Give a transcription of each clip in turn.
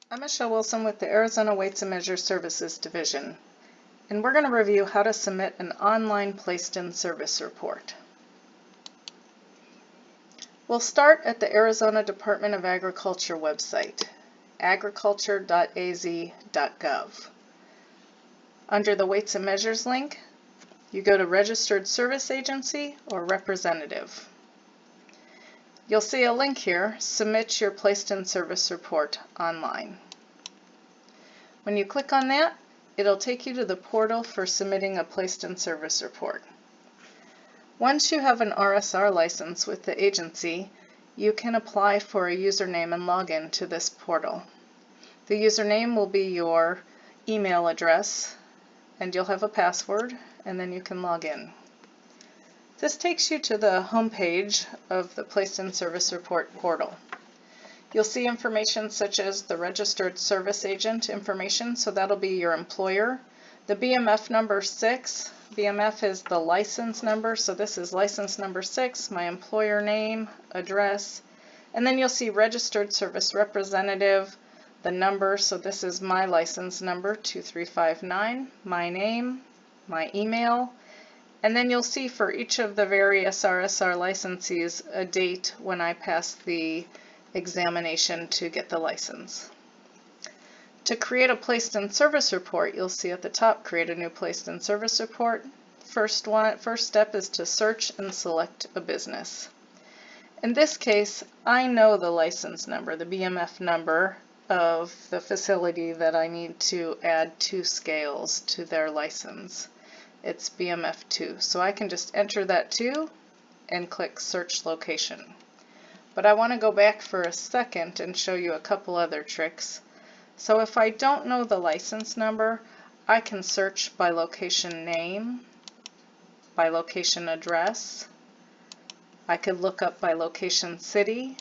I'm Michelle Wilson with the Arizona Weights and Measures Services Division, and we're going to review how to submit an online placed-in service report. We'll start at the Arizona Department of Agriculture website, agriculture.az.gov. Under the Weights and Measures link, you go to Registered Service Agency or Representative. You'll see a link here, Submit Your Placed-in Service Report online. When you click on that, it'll take you to the portal for submitting a placed-in service report. Once you have an RSR license with the agency, you can apply for a username and login to this portal. The username will be your email address, and you'll have a password, and then you can log in. This takes you to the home page of the Placed-in Service Report portal. You'll see information such as the registered service agent information, so that'll be your employer. The BMF number 6, BMF is the license number, so this is license number 6, my employer name, address, and then you'll see registered service representative, the number, so this is my license number 2359, my name, my email, and then you'll see for each of the various RSR licensees a date when I pass the examination to get the license. To create a placed-in service report, you'll see at the top, create a new placed-in service report. First step is to search and select a business. In this case, I know the license number, the BMF number of the facility that I need to add 2 scales to their license. It's BMF 2, so I can just enter that 2 and click Search Location. But I want to go back for a second and show you a couple other tricks. So if I don't know the license number, I can search by location name, by location address. I could look up by location city,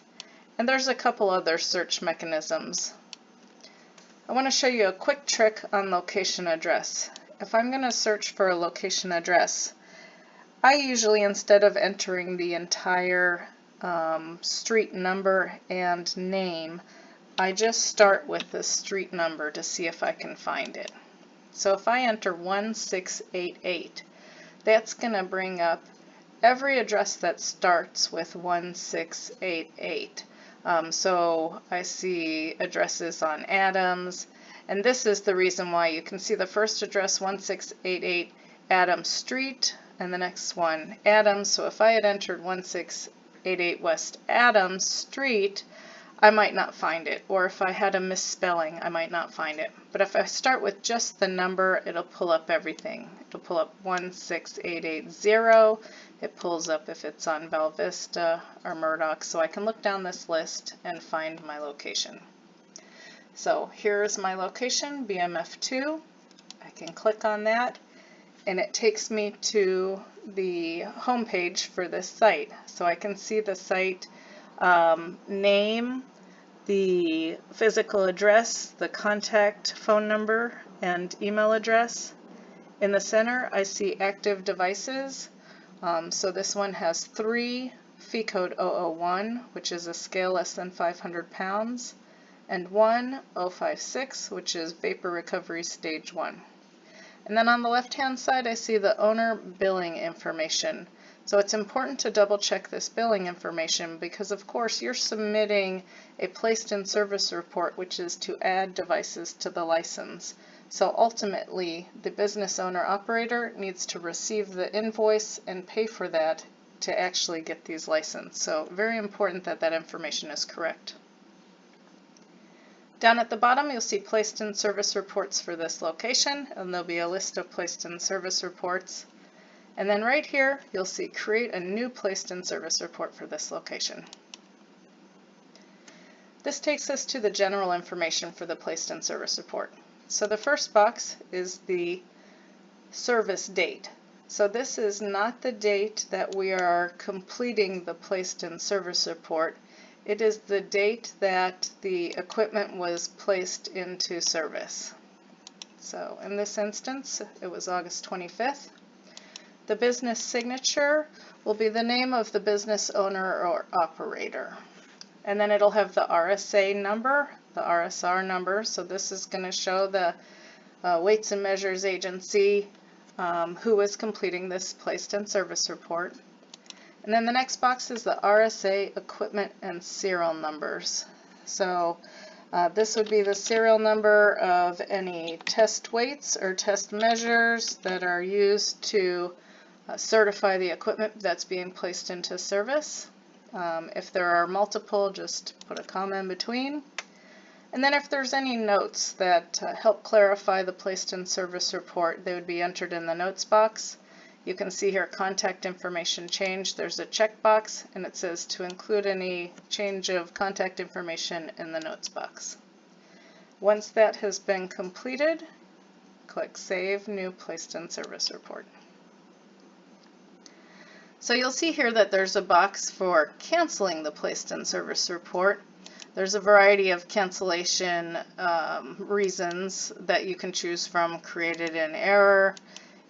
and there's a couple other search mechanisms. I want to show you a quick trick on location address. If I'm going to search for a location address, I usually, instead of entering the entire street number and name, I just start with the street number to see if I can find it. So if I enter 1688, that's going to bring up every address that starts with 1688. So I see addresses on Adams, and this is the reason why. You can see the first address 1688 Adams Street, and the next one Adams. So if I had entered 1688 West Adams Street, I might not find it, or if I had a misspelling, I might not find it. But if I start with just the number, it'll pull up everything. It'll pull up 16880. It pulls up if it's on Val Vista or Murdoch, so I can look down this list and find my location. So here's my location, BMF2. I can click on that, and it takes me to the home page for this site. So I can see the site name, the physical address, the contact phone number, and email address. In the center, I see active devices. So this one has 3 fee code 001, which is a scale less than 500 pounds, and 1 056, which is vapor recovery stage 1. And then on the left-hand side, I see the owner billing information. So it's important to double check this billing information because, of course, you're submitting a placed-in service report, which is to add devices to the license. So ultimately, the business owner operator needs to receive the invoice and pay for that to actually get these licensed. So very important that that information is correct. Down at the bottom, you'll see placed-in service reports for this location, and there'll be a list of placed-in service reports. And then right here, you'll see create a new placed-in service report for this location. This takes us to the general information for the placed-in service report. So the first box is the service date. So this is not the date that we are completing the placed-in service report. It is the date that the equipment was placed into service. So in this instance, it was August 25th. The business signature will be the name of the business owner or operator. and then it'll have the RSA number, the RSR number. So this is going to show the Weights and Measures Agency who is completing this placed in service report. And then the next box is the RSA equipment and serial numbers. So this would be the serial number of any test weights or test measures that are used to certify the equipment that's being placed into service. If there are multiple, just put a comma in between. And then if there's any notes that help clarify the placed in service report, they would be entered in the notes box. You can see here contact information change. There's a checkbox and it says to include any change of contact information in the notes box. Once that has been completed, click Save New Placed in Service Report. So you'll see here that there's a box for canceling the placed in service report. There's a variety of cancellation reasons that you can choose from: created in error,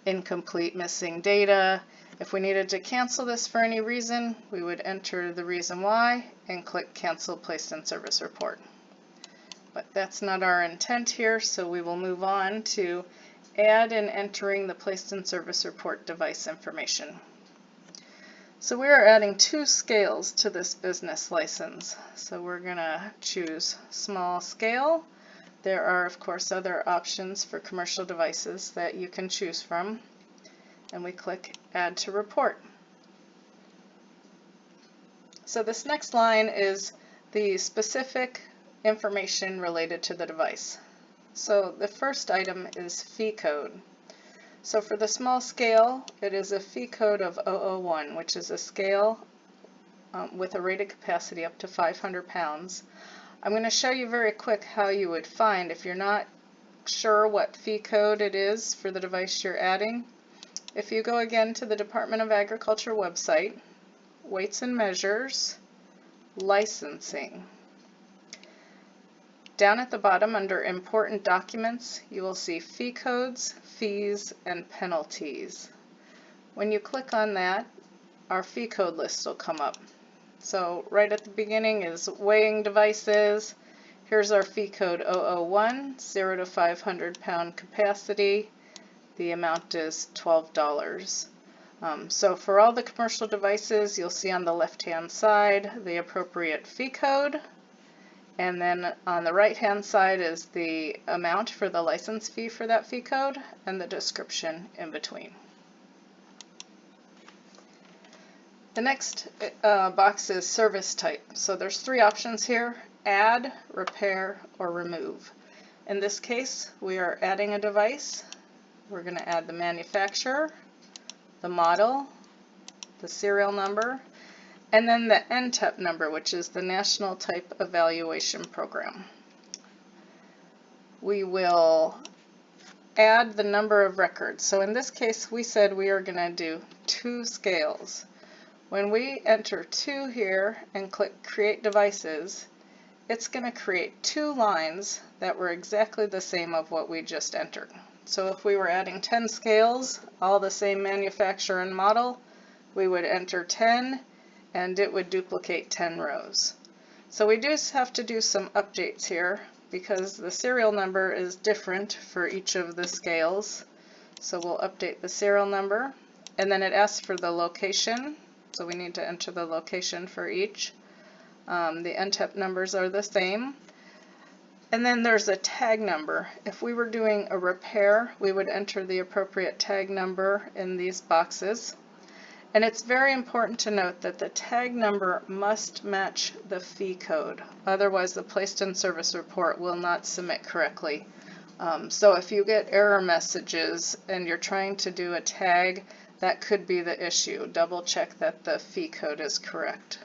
incomplete, missing data. If we needed to cancel this for any reason, we would enter the reason why and click Cancel Placed in Service Report. But that's not our intent here, so we will move on to add and entering the placed in service report device information. So we are adding 2 scales to this business license. So we're going to choose small scale. There are, of course, other options for commercial devices that you can choose from. And we click Add to Report. So this next line is the specific information related to the device. So the first item is fee code. So for the small scale, it is a fee code of 001, which is a scale with a rated capacity up to 500 pounds. I'm going to show you very quick how you would find, if you're not sure what fee code it is for the device you're adding. If you go again to the Department of Agriculture website, Weights and Measures, Licensing. Down at the bottom under Important Documents, you will see fee codes, fees, and penalties. When you click on that, our fee code list will come up. So right at the beginning is weighing devices. Here's our fee code 001, 0 to 500 pound capacity. The amount is $12. So for all the commercial devices, you'll see on the left-hand side the appropriate fee code. And then on the right-hand side is the amount for the license fee for that fee code and the description in between. The next box is service type. So there's 3 options here: add, repair, or remove. In this case, we are adding a device. We're going to add the manufacturer, the model, the serial number, and then the NTEP number, which is the National Type Evaluation Program. We will add the number of records. So in this case, we said we are going to do 2 scales. When we enter 2 here and click Create Devices, it's going to create 2 lines that were exactly the same of what we just entered. So if we were adding 10 scales, all the same manufacturer and model, we would enter 10 and it would duplicate 10 rows. So we do have to do some updates here because the serial number is different for each of the scales. So we'll update the serial number, and then it asks for the location. So we need to enter the location for each. The NTEP numbers are the same. And then there's a tag number. If we were doing a repair, we would enter the appropriate tag number in these boxes. And it's very important to note that the tag number must match the fee code. Otherwise, the placed in service report will not submit correctly. So if you get error messages and you're trying to do a tag, that could be the issue. Double check that the fee code is correct.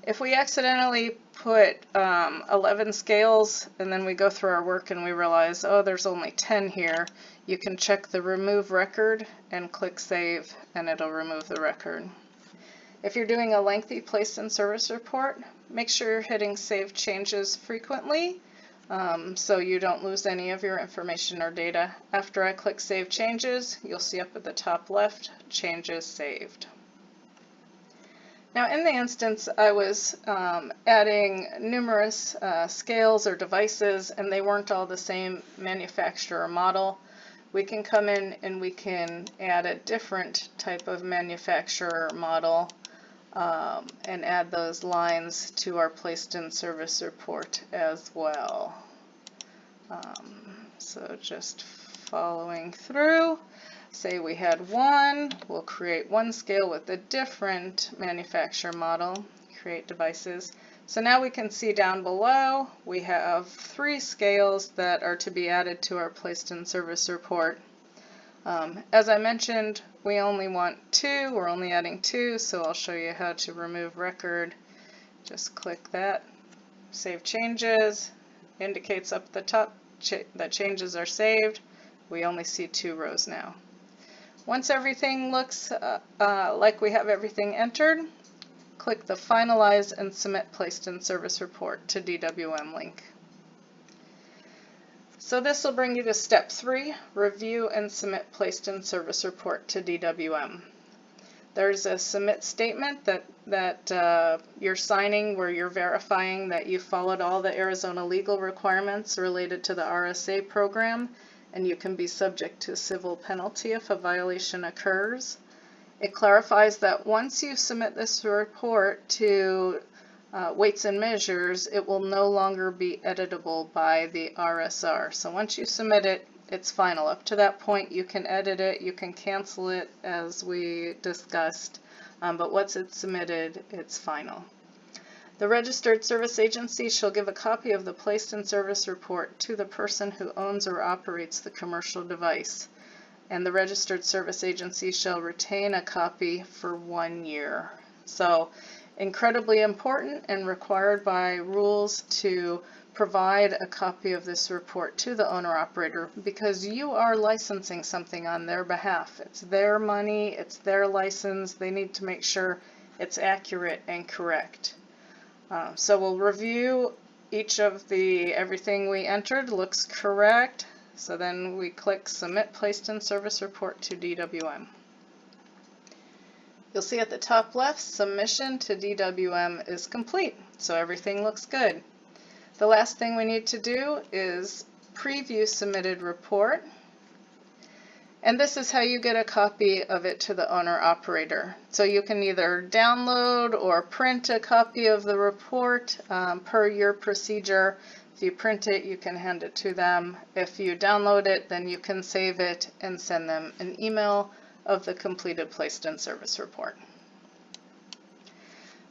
If we accidentally put 11 scales and then we go through our work and we realize, oh, there's only 10 here, you can check the Remove Record and click Save and it'll remove the record. If you're doing a lengthy placed in service report, make sure you're hitting Save Changes frequently so you don't lose any of your information or data. After I click Save Changes, you'll see up at the top left, Changes Saved. Now in the instance I was adding numerous scales or devices and they weren't all the same manufacturer model, we can come in and we can add a different type of manufacturer model and add those lines to our placed in service report as well. So just following through, say we had one, we'll create one scale with a different manufacturer model, create devices. So now we can see down below we have 3 scales that are to be added to our placed in service report. As I mentioned, we only want 2, we're only adding 2, so I'll show you how to remove record. Just click that, save changes, indicates up at the top that changes are saved. We only see 2 rows now. Once everything looks like we have everything entered, click the Finalize and Submit Placed in Service Report to DWM link. So this will bring you to step 3, Review and Submit Placed in Service Report to DWM. There's a submit statement that you're signing where you're verifying that you followed all the Arizona legal requirements related to the RSA program, and you can be subject to civil penalty if a violation occurs. It clarifies that once you submit this report to Weights and Measures, it will no longer be editable by the RSR. So once you submit it, it's final. Up to that point, you can edit it, you can cancel it as we discussed, but once it's submitted, it's final. The registered service agency shall give a copy of the placed in service report to the person who owns or operates the commercial device, and the registered service agency shall retain a copy for 1 year. So incredibly important and required by rules to provide a copy of this report to the owner-operator because you are licensing something on their behalf. It's their money, it's their license, they need to make sure it's accurate and correct. So we'll review each of everything we entered looks correct, so then we click Submit Placed in Service Report to DWM. You'll see at the top left, submission to DWM is complete, so everything looks good. The last thing we need to do is preview submitted report, and this is how you get a copy of it to the owner-operator. So you can either download or print a copy of the report per your procedure. If you print it, you can hand it to them. If you download it, then you can save it and send them an email of the completed placed in service report.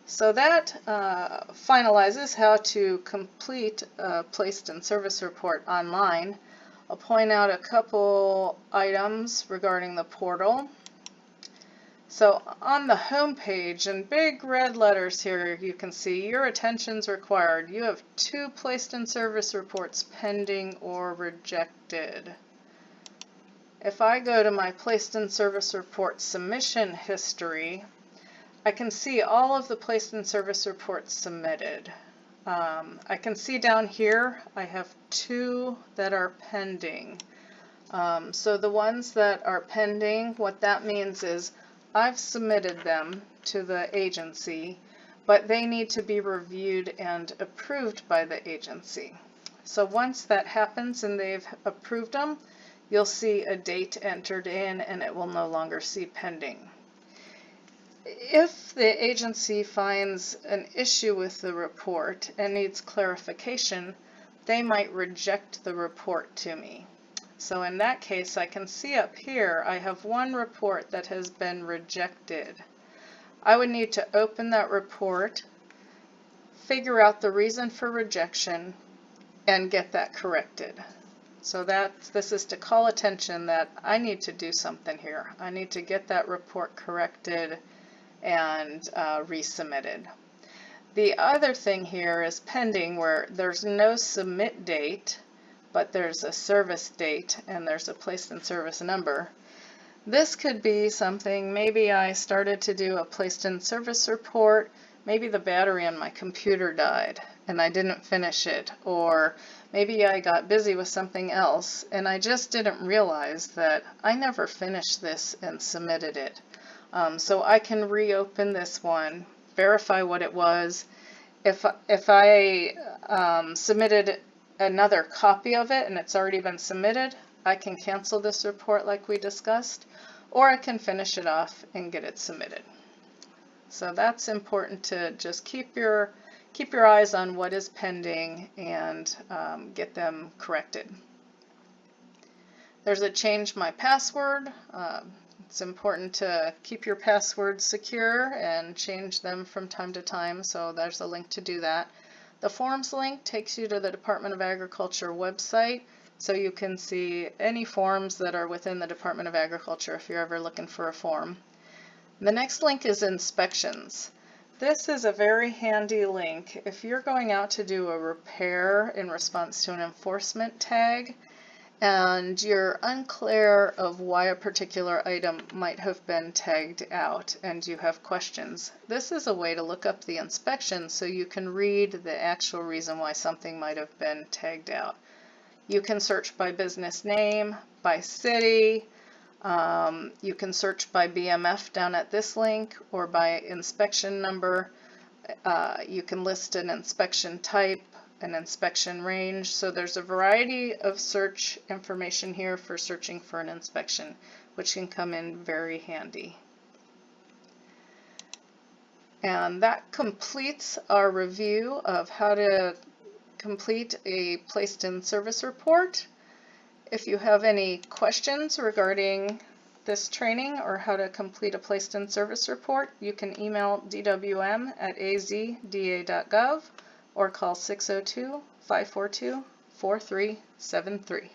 So that finalizes how to complete a placed in service report online. I'll point out a couple items regarding the portal. So on the home page in big red letters here, you can see your attention's required. You have 2 placed in service reports pending or rejected. If I go to my placed in service report submission history, I can see all of the placed in service reports submitted. I can see down here I have 2 that are pending. So the ones that are pending, what that means is I've submitted them to the agency, but they need to be reviewed and approved by the agency. So once that happens and they've approved them, you'll see a date entered in and it will no longer see pending. If the agency finds an issue with the report and needs clarification, they might reject the report to me. So in that case, I can see up here I have 1 report that has been rejected. I would need to open that report, figure out the reason for rejection, and get that corrected. So this is to call attention that I need to do something here. I need to get that report corrected and resubmitted. The other thing here is pending, where there's no submit date, but there's a service date and there's a placed in service number. This could be something, maybe I started to do a placed in service report, maybe the battery on my computer died and I didn't finish it, or maybe I got busy with something else and I just didn't realize that I never finished this and submitted it. So I can reopen this one, verify what it was. If I submitted another copy of it and it's already been submitted, I can cancel this report like we discussed, or I can finish it off and get it submitted. So that's important to just keep your eyes on what is pending and get them corrected. There's a change my password. It's important to keep your passwords secure and change them from time to time, so there's a link to do that. The forms link takes you to the Department of Agriculture website, so you can see any forms that are within the Department of Agriculture if you're ever looking for a form. The next link is inspections. This is a very handy link if you're going out to do a repair in response to an enforcement tag and you're unclear of why a particular item might have been tagged out and you have questions. This is a way to look up the inspection so you can read the actual reason why something might have been tagged out. You can search by business name, by city, you can search by BMF down at this link, or by inspection number. You can list an inspection type, an inspection range. So there's a variety of search information here for searching for an inspection, which can come in very handy. And that completes our review of how to complete a placed in service report. If you have any questions regarding this training or how to complete a placed in service report, you can email dwm@azda.gov or call 602-542-4373.